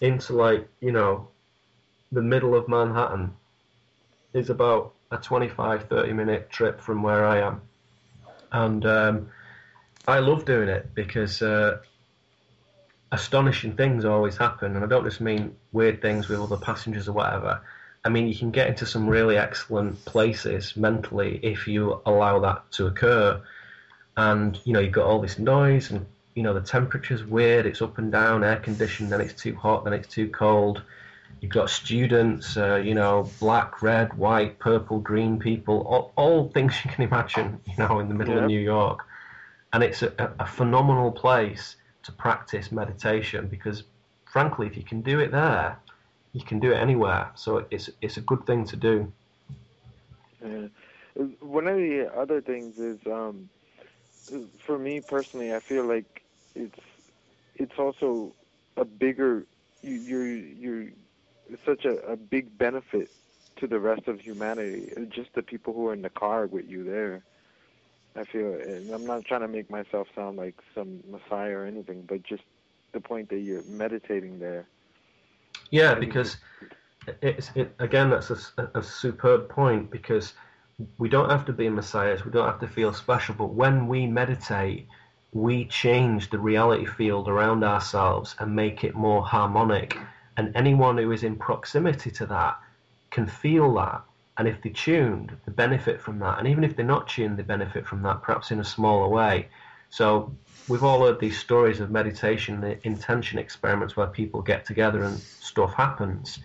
into the middle of Manhattan is about a 25-30 minute trip from where I am, and I love doing it because astonishing things always happen, and I don't just mean weird things with other passengers or whatever. I mean, you can get into some really excellent places mentally if you allow that to occur. And, you've got all this noise, and, the temperature's weird, it's up and down, air conditioned, then it's too hot, then it's too cold. You've got students, black, red, white, purple, green people, all things you can imagine, in the middle of New York. And it's a phenomenal place to practice meditation, because frankly, if you can do it there, you can do it anywhere. So it's a good thing to do. One of the other things is, for me personally, I feel like it's also a bigger you're such a big benefit to the rest of humanity. Just the people who are in the car with you there. I feel, and I'm not trying to make myself sound like some messiah or anything, but just the point that you're meditating there. Yeah, because again, that's a superb point, because we don't have to be messiahs, we don't have to feel special, but when we meditate, we change the reality field around ourselves and make it more harmonic. And anyone who is in proximity to that can feel that. And if they're tuned, they benefit from that. And even if they're not tuned, they benefit from that, perhaps in a smaller way. So we've all heard these stories of meditation, the intention experiments where people get together and stuff happens.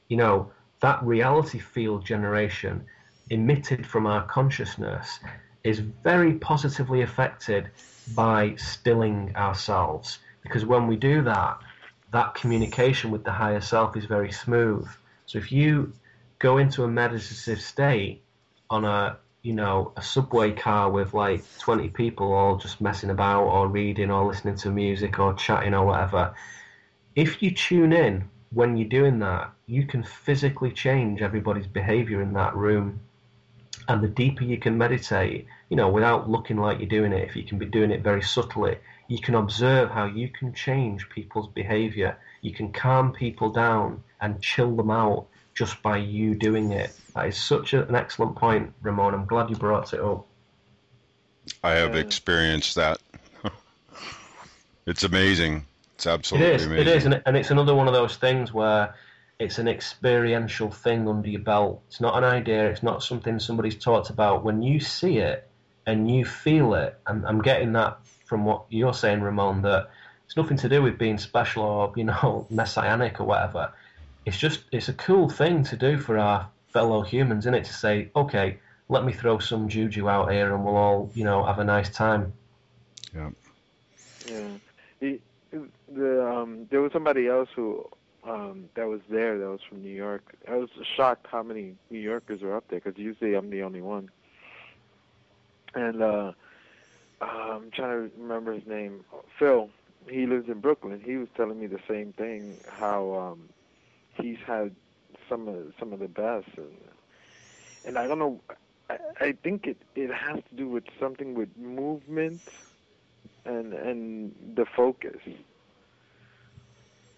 That reality field generation emitted from our consciousness is very positively affected by stilling ourselves. Because when we do that, that communication with the higher self is very smooth. So if you go into a meditative state on a a subway car with like 20 people all just messing about or reading or listening to music or chatting or whatever. If you tune in when you're doing that, you can physically change everybody's behavior in that room. And the deeper you can meditate, without looking like you're doing it, if you can be doing it very subtly, you can observe how you can change people's behavior. You can calm people down and chill them out just by you doing it. That is such an excellent point, Ramon. I'm glad you brought it up. I have experienced that. It's amazing. It's absolutely amazing. It is, and it's another one of those things where it's an experiential thing under your belt. It's not an idea. It's not something somebody's talked about. When you see it and you feel it, and I'm getting that from what you're saying, Ramon, that it's nothing to do with being special or, messianic or whatever. It's a cool thing to do for our fellow humans, isn't it? To say, okay, let me throw some juju out here and we'll all, have a nice time. Yeah. Yeah. There was somebody else who that was there that was from New York. I was shocked how many New Yorkers were up there, because usually I'm the only one. And I'm trying to remember his name. Phil. He lives in Brooklyn. He was telling me the same thing, how he's had some of the best, and I don't know. I think it has to do with something with movement and the focus,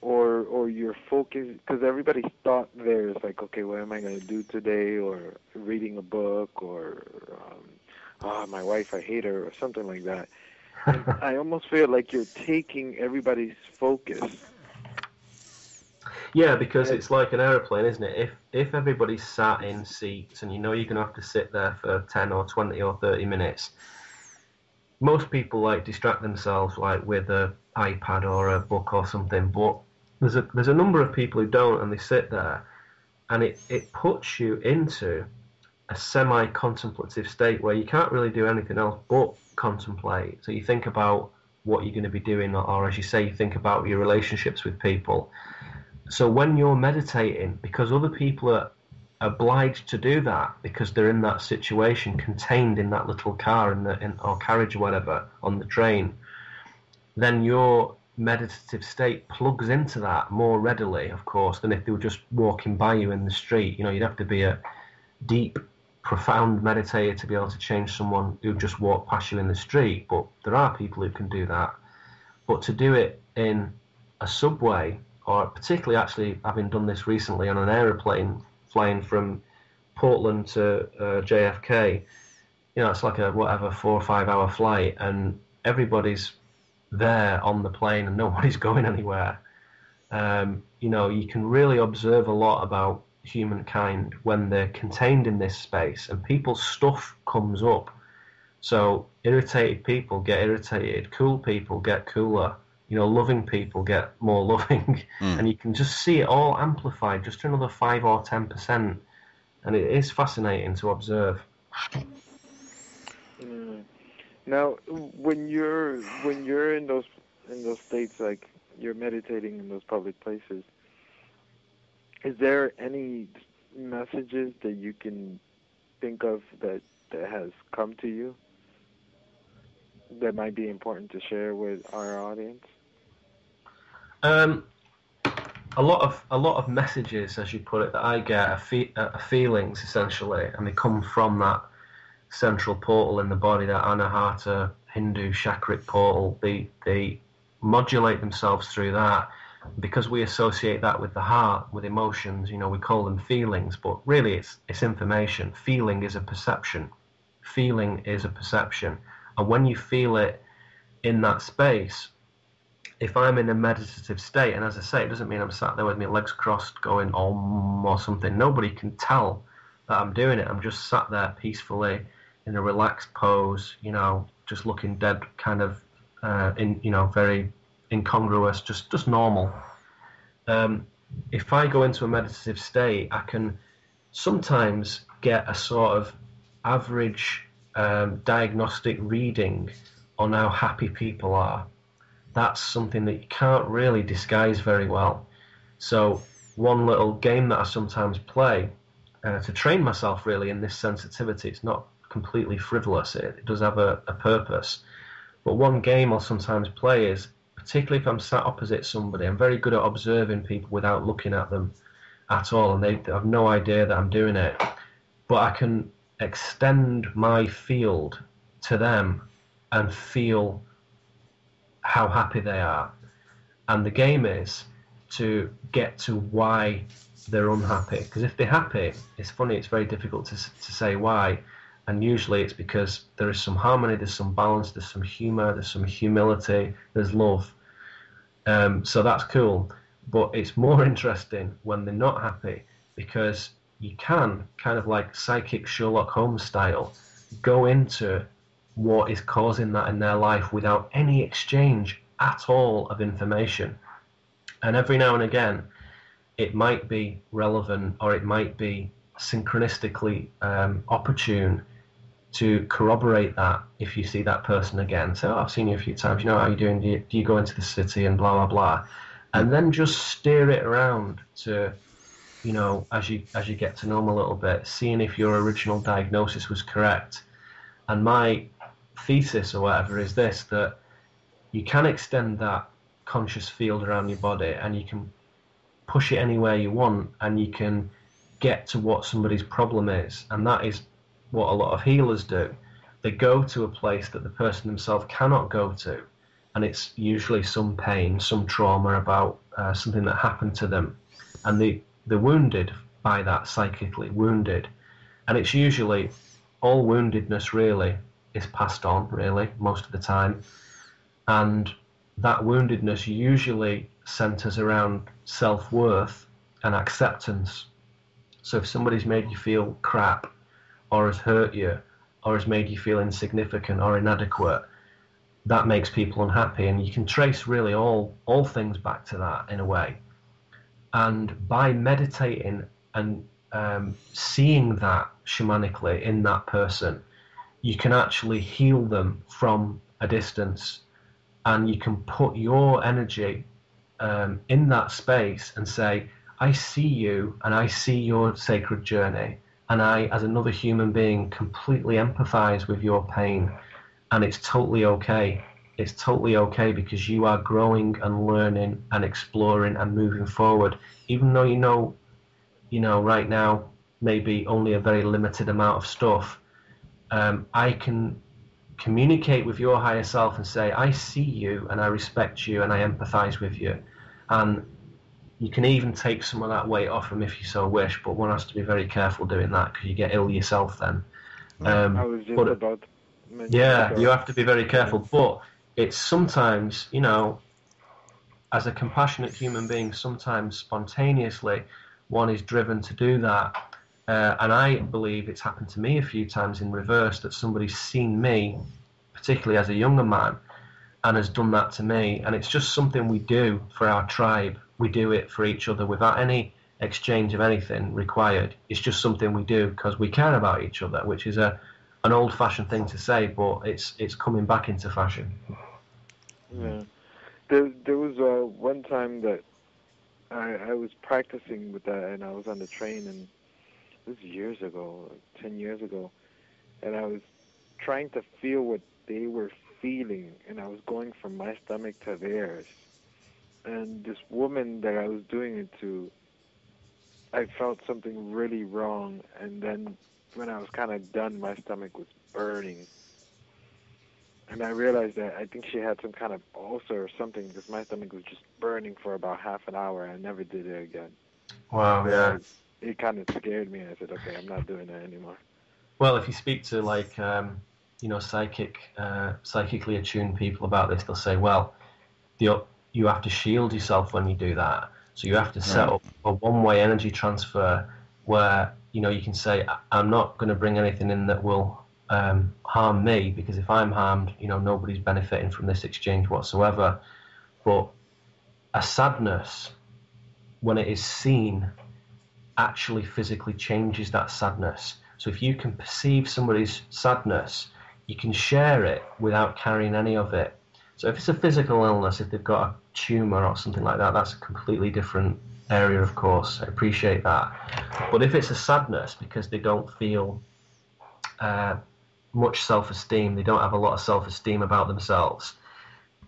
or your focus, because everybody's thought there is like, okay, what am I going to do today, or reading a book, or my wife, I hate her, or something like that. And I almost feel like you're taking everybody's focus. Yeah, because it's like an aeroplane, isn't it? If everybody's sat in seats and you're going to have to sit there for 10 or 20 or 30 minutes, most people like distract themselves like with an iPad or a book or something, but there's a number of people who don't, and they sit there, and it puts you into a semi-contemplative state where you can't really do anything else but contemplate. So you think about what you're going to be doing, or as you say, you think about your relationships with people. So when you're meditating, because other people are obliged to do that because they're in that situation, contained in that little car or carriage or whatever on the train, then your meditative state plugs into that more readily, of course, than if they were just walking by you in the street. You'd have to be a deep, profound meditator to be able to change someone who just walked past you in the street, but there are people who can do that. But to do it in a subway, or particularly actually having done this recently on an aeroplane flying from Portland to JFK, it's like a 4 or 5 hour flight, and everybody's there on the plane and nobody's going anywhere. You can really observe a lot about humankind when they're contained in this space, and people's stuff comes up. So irritated people get irritated, cool people get cooler, loving people get more loving, and you can just see it all amplified just to another 5 or 10%, and it is fascinating to observe. Now, when you're in those states, like you're meditating in those public places, is there any messages that you can think of that has come to you that might be important to share with our audience? A lot of messages, as you put it, that I get are feelings essentially, and they come from that central portal in the body, that Anahata Hindu chakric portal. They modulate themselves through that. Because we associate that with the heart, with emotions, we call them feelings, but really it's information. Feeling is a perception. Feeling is a perception. And when you feel it in that space, if I'm in a meditative state, and as I say, it doesn't mean I'm sat there with my legs crossed going om or something. Nobody can tell that I'm doing it. I'm just sat there peacefully in a relaxed pose, just looking dead, kind of very incongruous, just normal. If I go into a meditative state, I can sometimes get a sort of average diagnostic reading on how happy people are. That's something that you can't really disguise very well. So one little game that I sometimes play to train myself really in this sensitivity, it's not completely frivolous. It does have a purpose. But one game I'll sometimes play is, particularly if I'm sat opposite somebody, I'm very good at observing people without looking at them at all, and they have no idea that I'm doing it. But I can extend my field to them and feel how happy they are. And the game is to get to why they're unhappy. Because if they're happy, it's funny, it's very difficult to say why. And usually it's because there is some harmony, there's some balance, there's some humor, there's some humility, there's love. So that's cool. But it's more interesting when they're not happy, because you can, kind of like psychic Sherlock Holmes style, go into what is causing that in their life without any exchange at all of information. And every now and again, it might be relevant, or it might be synchronistically opportune to corroborate that if you see that person again. So, I've seen you a few times, you know how you're doing, do you go into the city and blah, blah, blah. And then just steer it around to, you know, as you get to know them a little bit, seeing if your original diagnosis was correct. And my thesis or whatever is this, that you can extend that conscious field around your body, and you can push it anywhere you want, and you can get to what somebody's problem is. And that is what a lot of healers do. They go to a place that the person themselves cannot go to, and it's usually some pain, some trauma about something that happened to them, and they're wounded by that, psychically wounded. And it's usually all woundedness really is passed on, really, most of the time. And that woundedness usually centers around self-worth and acceptance. So if somebody's made you feel crap, or has hurt you, or has made you feel insignificant or inadequate, that makes people unhappy. And you can trace really all things back to that in a way. And by meditating and seeing that shamanically in that person, you can actually heal them from a distance, and you can put your energy in that space and say, I see you and I see your sacred journey, and I, as another human being, completely empathize with your pain, and it's totally okay. It's totally okay, because you are growing and learning and exploring and moving forward, even though you know right now maybe only a very limited amount of stuff. I can communicate with your higher self and say, I see you and I respect you and I empathize with you. And you can even take some of that weight off them if you so wish, but one has to be very careful doing that, because you get ill yourself then. I was just about to mention yeah, you have to be very careful. But it's sometimes, you know, as a compassionate human being, sometimes spontaneously one is driven to do that. And I believe it's happened to me a few times in reverse, that somebody's seen me, particularly as a younger man, and has done that to me. And it's just something we do for our tribe. We do it for each other without any exchange of anything required. It's just something we do because we care about each other, which is an old-fashioned thing to say, but it's coming back into fashion. Yeah. There was one time that I was practicing with that, and I was on the train, and it was years ago, 10 years ago, and I was trying to feel what they were feeling, and I was going from my stomach to theirs. And this woman that I was doing it to, I felt something really wrong, and then when I was kind of done, my stomach was burning. And I realized that I think she had some kind of ulcer or something, because my stomach was just burning for about half an hour. I never did it again. Wow, yeah. It kind of scared me, and I said, okay, I'm not doing that anymore. Well, if you speak to, like, you know, psychically attuned people about this, they'll say, well, you have to shield yourself when you do that. So you have to set up a one-way energy transfer where, you know, you can say, I'm not going to bring anything in that will harm me, because if I'm harmed, you know, nobody's benefiting from this exchange whatsoever. But a sadness, when it is seen, actually physically changes that sadness. So if you can perceive somebody's sadness, you can share it without carrying any of it. So if it's a physical illness, if they've got a tumour or something like that, that's a completely different area, of course. I appreciate that. But if it's a sadness because they don't feel much self-esteem, they don't have a lot of self-esteem about themselves,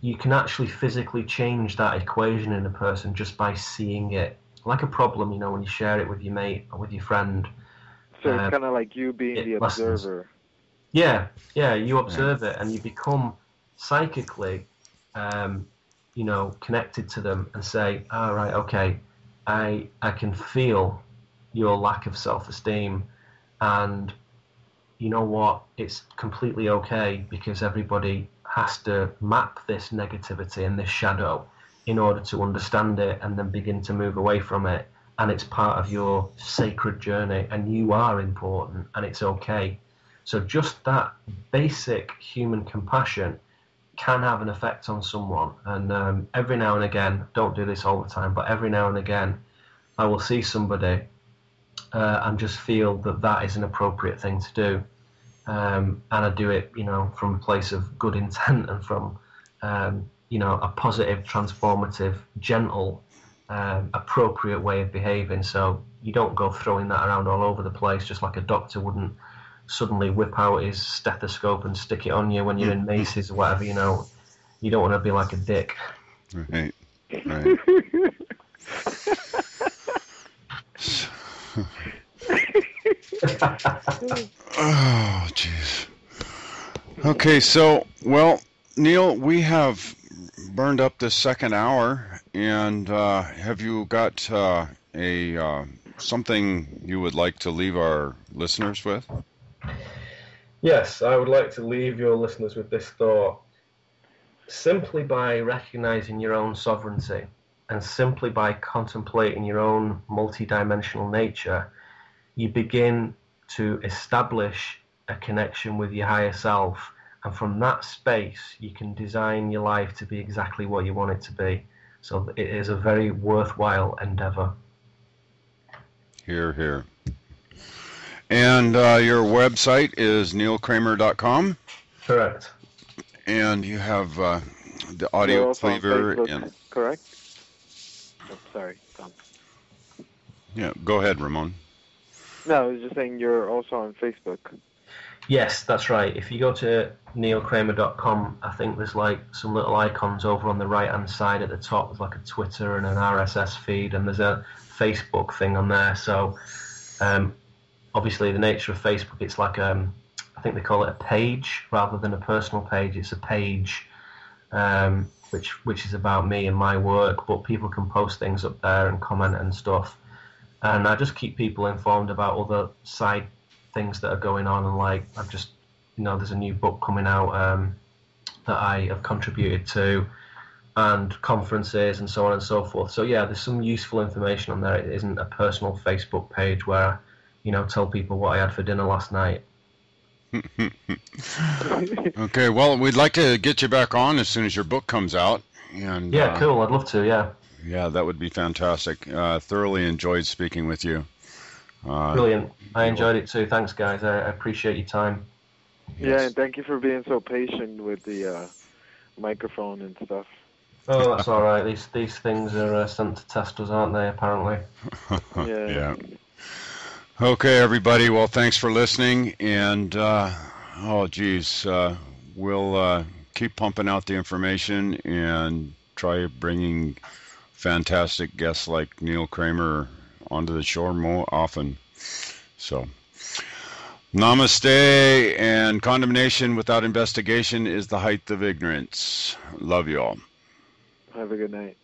you can actually physically change that equation in a person just by seeing it. Like a problem, you know, when you share it with your mate or with your friend. So it's kind of like you being the observer. Yeah, you observe it and you become psychically, you know, connected to them and say, all right, okay, I can feel your lack of self-esteem, and you know what, it's completely okay, because everybody has to map this negativity and this shadow in order to understand it and then begin to move away from it, and it's part of your sacred journey and you are important and it's okay. So just that basic human compassion can have an effect on someone. And every now and again, don't do this all the time, but every now and again I will see somebody and just feel that that is an appropriate thing to do. And I do it, you know, from a place of good intent and from, you know, a positive, transformative, gentle, appropriate way of behaving. So you don't go throwing that around all over the place, just like a doctor wouldn't suddenly whip out his stethoscope and stick it on you when you're in Macy's or whatever, you know. You don't want to be like a dick. Right. Oh, jeez. Okay, so, well, Neil, we have burned up this second hour, and have you got something you would like to leave our listeners with? Yes, I would like to leave your listeners with this thought. Simply by recognizing your own sovereignty and simply by contemplating your own multidimensional nature, you begin to establish a connection with your higher self. And from that space, you can design your life to be exactly what you want it to be. So it is a very worthwhile endeavor. Hear, hear. And your website is neilkramer.com? Correct. And you have the audio cleaver. And correct? Oh, sorry, Tom. Yeah, go ahead, Ramon. No, I was just saying you're also on Facebook. Yes, that's right. If you go to neilkramer.com, I think there's like some little icons over on the right-hand side at the top. There's like a Twitter and an RSS feed, and there's a Facebook thing on there. So obviously the nature of Facebook, it's like I think they call it a page rather than a personal page. It's a page which is about me and my work, but people can post things up there and comment and stuff. And I just keep people informed about other side things that are going on, and like I've just, you know, there's a new book coming out that I have contributed to, and conferences and so on and so forth. So yeah, there's some useful information on there. It isn't a personal Facebook page where, you know, tell people what I had for dinner last night. Okay, well, we'd like to get you back on as soon as your book comes out. And yeah, cool. I'd love to. Yeah. Yeah, that would be fantastic. Thoroughly enjoyed speaking with you. Brilliant. I enjoyed it too. Thanks, guys. I appreciate your time. Yes. Yeah, and thank you for being so patient with the microphone and stuff. Oh, that's all right. These things are sent to test us, aren't they? Apparently. Yeah. Okay, everybody. Well, thanks for listening, and we'll keep pumping out the information and try bringing fantastic guests like Neil Kramer onto the show more often. So, namaste, and condemnation without investigation is the height of ignorance. Love you all. Have a good night.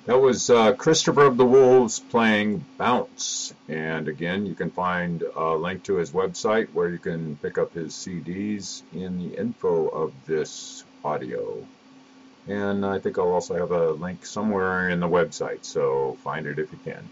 That was Christopher of the Wolves playing Bounce. And again, you can find a link to his website where you can pick up his CDs in the info of this audio. And I think I'll also have a link somewhere in the website, so find it if you can.